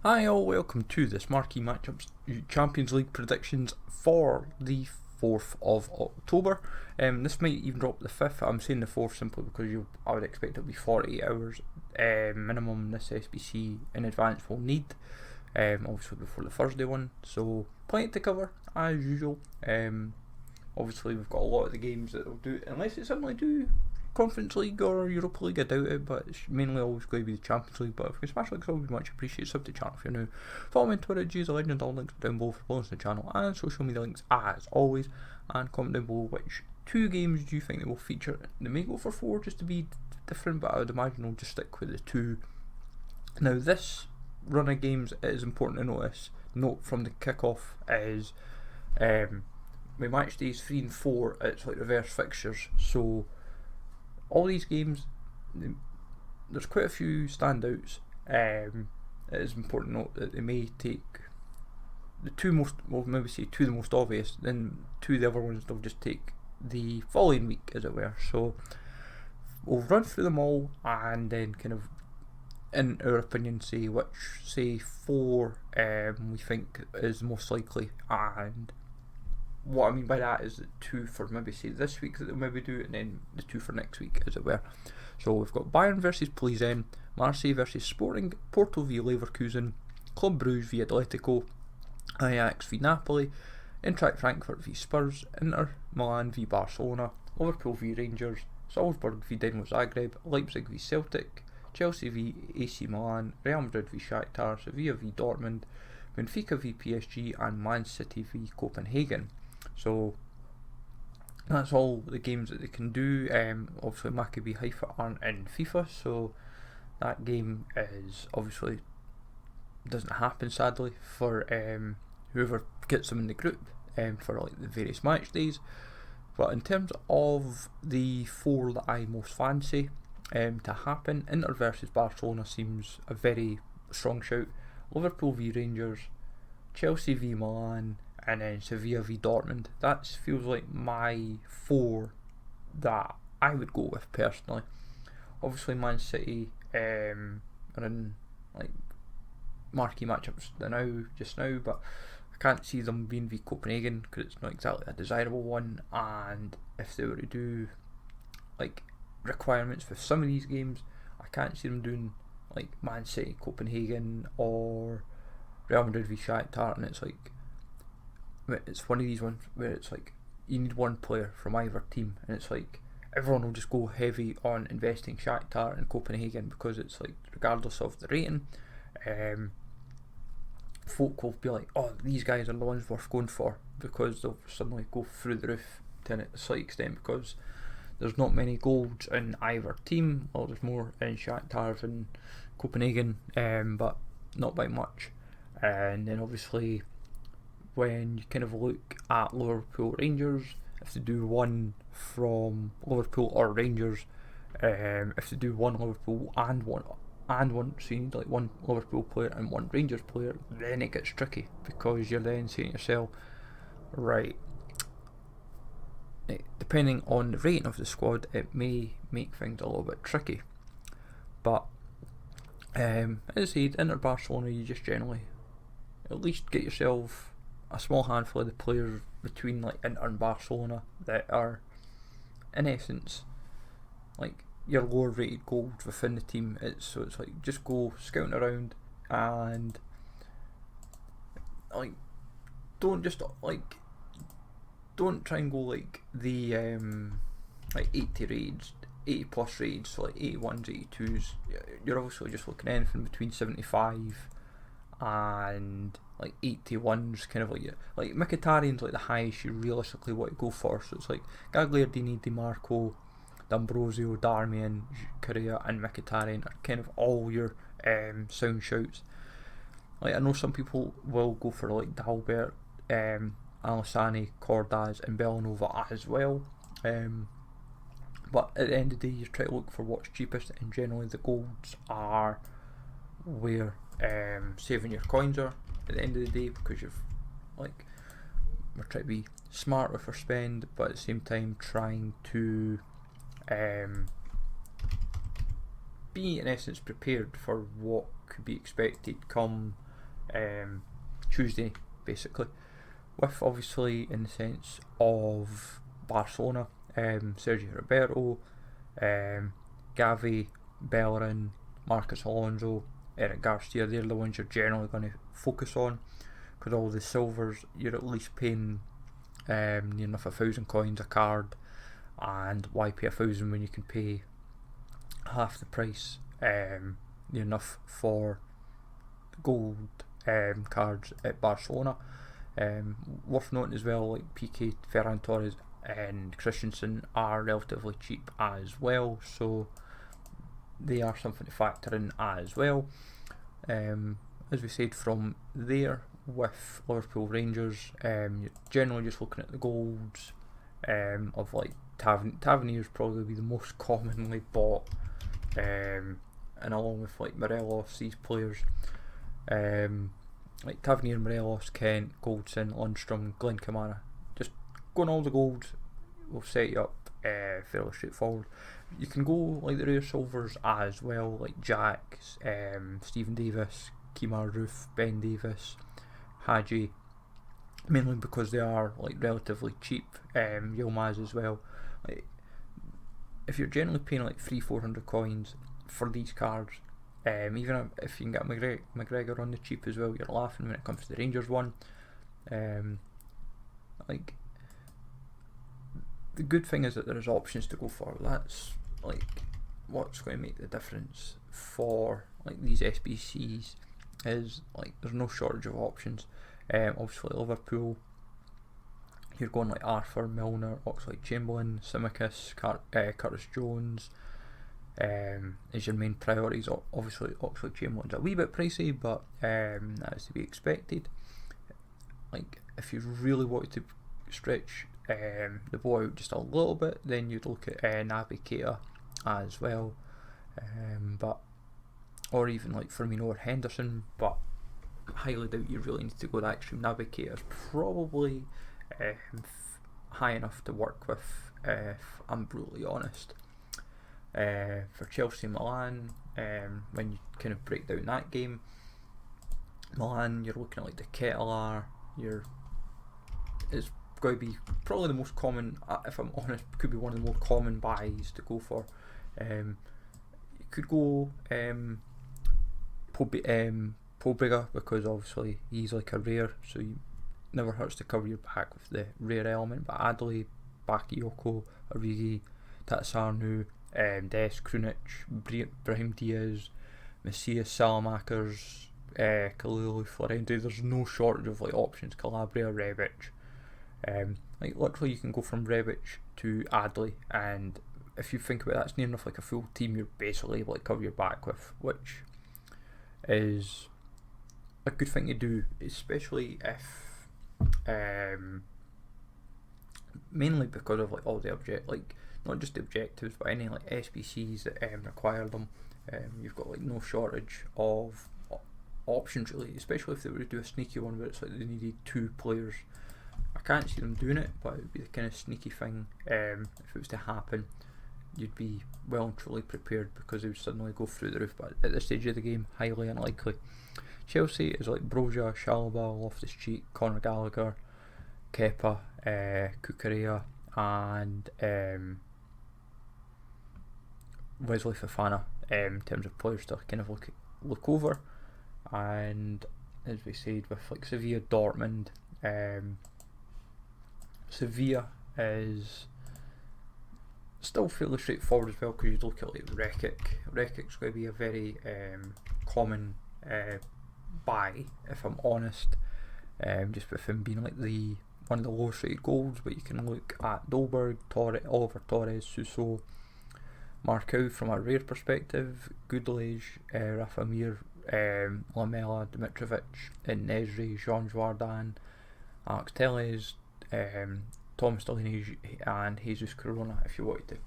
Hi all, welcome to this Marquee Matchups Champions League predictions for the 4th of October. This might even drop the 5th. I'm saying the 4th simply because I would expect it to be 48 hours minimum this SBC in advance will need, obviously before the Thursday one, so plenty to cover as usual. Obviously we've got a lot of the games that will do, unless it suddenly do Conference League or Europa League, I doubt it, but it's mainly always going to be the Champions League. But if you can smash like, it's always much appreciated. Sub to the channel if you're new. Follow me on Twitter, G's a Legend, all links down below for bonus to the channel and social media links as always. And comment down below which 2 games do you think they will feature. They may go for 4 just to be different, but I would imagine they'll just stick with the 2. Now this run of games, it is important to note from the kickoff is my match days 3 and 4, it's like reverse fixtures, so all these games, there's quite a few standouts. It is important to note that they may take the 2 most, well maybe say 2 the most obvious, then 2 of the other ones they'll just take the following week, as it were. So we'll run through them all and then kind of, in our opinion, say which, say 4 we think is most likely, and what I mean by that is the 2 for maybe say this week that they'll maybe do, and then the 2 for next week, as it were. So we've got Bayern versus Milan, Marseille versus Sporting, Porto v Leverkusen, Club Brugge v Atletico, Ajax v Napoli, Eintracht Frankfurt v Spurs, Inter Milan v Barcelona, Liverpool v Rangers, Salzburg v Dinamo Zagreb, Leipzig v Celtic, Chelsea v AC Milan, Real Madrid v Shakhtar, Sevilla v Dortmund, Benfica v PSG, and Man City v Copenhagen. So that's all the games that they can do. Obviously Maccabi Haifa aren't in FIFA, so that game is obviously doesn't happen sadly for whoever gets them in the group for like the various match days. But in terms of the 4 that I most fancy to happen, Inter versus Barcelona seems a very strong shout, Liverpool v Rangers, Chelsea v Milan, and then Sevilla v Dortmund. That feels like my 4 that I would go with personally. Obviously Man City are in like marquee matchups just now, but I can't see them being v Copenhagen because it's not exactly a desirable one, and if they were to do like requirements for some of these games, I can't see them doing like Man City Copenhagen or Real Madrid v Shakhtar, and it's like, it's one of these ones where it's like you need one player from either team, and it's like everyone will just go heavy on investing Shakhtar and Copenhagen because it's like regardless of the rating, folk will be like, oh, these guys are the ones worth going for, because they'll suddenly go through the roof to a slight extent because there's not many golds in either team. Well, there's more in Shakhtar than Copenhagen, but not by much. And then obviously when you kind of look at Liverpool Rangers, if they do one from Liverpool or Rangers, if they do one Liverpool and one, so you need like one Liverpool player and one Rangers player, then it gets tricky because you're then saying to yourself, right, depending on the rating of the squad, it may make things a little bit tricky. But as I said, Inter Barcelona, you just generally at least get yourself a small handful of the players between like Inter and Barcelona that are in essence like your lower rated golds within the team. So it's like just go scouting around and like don't try and go like the like 80 plus raids, so like 81s, 82s. You're obviously just looking at anything between 75 and like 81s, kind of like Mkhitaryan's like the highest you realistically want to go for. So it's like Gagliardini, Di Marco, D'Ambrosio, Darmian, Correa and Mkhitaryan are kind of all your sound shouts. Like I know some people will go for like Dalbert, Alessani, Cordaz and Bellanova as well, but at the end of the day you try to look for what's cheapest, and generally the golds are where saving your coins are at the end of the day, because you've like, we're trying to be smart with our spend, but at the same time trying to be in essence prepared for what could be expected come Tuesday, basically. With obviously in the sense of Barcelona, Sergio Roberto, Gavi, Bellerin, Marcus Alonso, Eric Garcia, they're the ones you're generally going to focus on, because all the silvers you're at least paying near enough 1,000 coins a card, and why pay 1,000 when you can pay half the price near enough for gold cards at Barcelona. Worth noting as well, like Piqué, Ferran Torres and Christensen are relatively cheap as well, so they are something to factor in as well. As we said, from there with Liverpool Rangers, you're generally just looking at the golds of like Tavernier's probably be the most commonly bought, and along with like Morelos, these players like Tavernier, Morelos, Kent, Goldson, Lundstrom, Glenn Kamara, just going all the golds will set you up fairly straightforward. You can go like the rare silvers as well, like Jack, Stephen Davis, Kemar Roof, Ben Davis, Hadji, mainly because they are like relatively cheap. Yilmaz as well. Like, if you're generally paying like 300-400 coins for these cards, even if you can get McGregor on the cheap as well, you're laughing when it comes to the Rangers one. Like, the good thing is that there's options to go for. That's like what's going to make the difference for like these SBCs, is like there's no shortage of options. Obviously Liverpool, you're going like Arthur, Milner, Oxlade-Chamberlain, Tsimikas, Curtis Jones is your main priorities. Obviously Oxlade-Chamberlain's a wee bit pricey, but that is to be expected. Like, if you really wanted to stretch the ball out just a little bit, then you'd look at Naby Keita as well, but or even like Firmino or Henderson, but highly doubt you really need to go that extreme. Naby Keita is probably high enough to work with, if I'm brutally honest. For Chelsea and Milan, when you kind of break down that game, Milan, you're looking at like the Ketelaar, it's going to be probably the most common, if I'm honest, could be one of the more common buys to go for. You could go Pobega, because obviously he's like a rare, so you never hurts to cover your back with the rare element. But Adley, Bakayoko, Origi, Tatsarnu, Des, Krunic, Brahim Diaz, Messias, Salamakers, Kalulu, Florente. There's no shortage of like options. Calabria, Rebic. Like literally you can go from Rebic to Adley, and if you think about it, that's near enough like a full team you're basically able to cover your back with, which is a good thing to do, especially if mainly because of like all the not just the objectives, but any like SBCs that require them. You've got like no shortage of options really, especially if they were to do a sneaky one where it's like they needed 2 players. I can't see them doing it, but it would be the kind of sneaky thing. If it was to happen, you'd be well and truly prepared, because they would suddenly go through the roof. But at this stage of the game, highly unlikely. Chelsea is like Broja, Shalaba, Loftus-Cheek, Conor Gallagher, Kepa, Kukurea, and Wesley Fofana, in terms of players to kind of look over. And as we said, with like Sevilla, Dortmund, Sevilla is still fairly straightforward as well, because you look at like Rekic. Rekic's going to be a very common buy, if I'm honest, just with him being like one of the lowest rated goals. But you can look at Dolberg, Oliver Torres, Suso, Marquee from a rare perspective, Goodlage, Rafa Mir, Lamela, Dimitrovic, Nesri, Jean Joardan, Alex Telles, Thomas Delaney, and Jesus Corona. If you wanted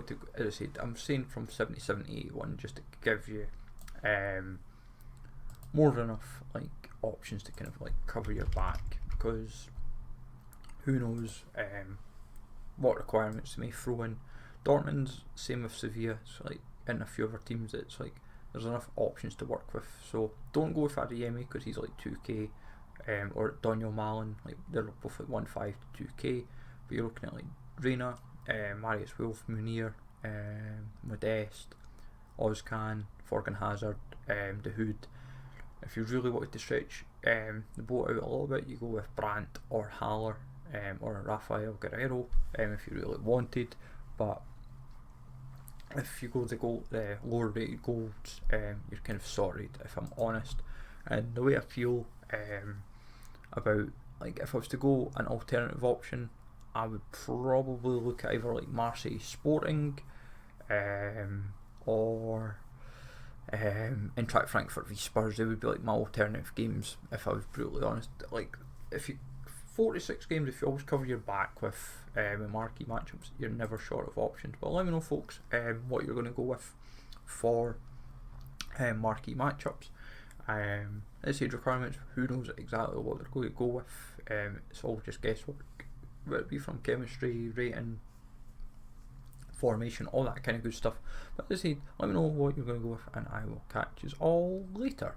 to, as I said, I'm saying from 77 to 81, just to give you more than enough like options to kind of like cover your back, because who knows what requirements they may throw in. Dortmund's same with Sevilla, so like in a few other teams, it's like there's enough options to work with. So don't go with Adeyemi because he's like 2k, or Daniel Milan, like they're both like 1.5 to 2k. But you're looking at like Reina, Marius Wolf, Munir, Modeste, Ozcan, Forgan Hazard, De Hood. If you really wanted to stretch the boat out a little bit, you go with Brandt or Haller, or Rafael Guerrero, if you really wanted. But if you go the lower rated golds, you're kind of sorted, if I'm honest. And the way I feel about, like, if I was to go an alternative option, I would probably look at either like Marseille Sporting, or Eintracht Frankfurt v Spurs. They would be like my alternative games, if I was brutally honest. Like, if you 46 games, if you always cover your back with marquee matchups, you're never short of options. But let me know, folks, what you're going to go with for marquee matchups. Let's age requirements, who knows exactly what they're going to go with. It's all just guesswork, whether it be from chemistry, rating, formation, all that kind of good stuff. But as I said, let me know what you're going to go with, and I will catch you all later.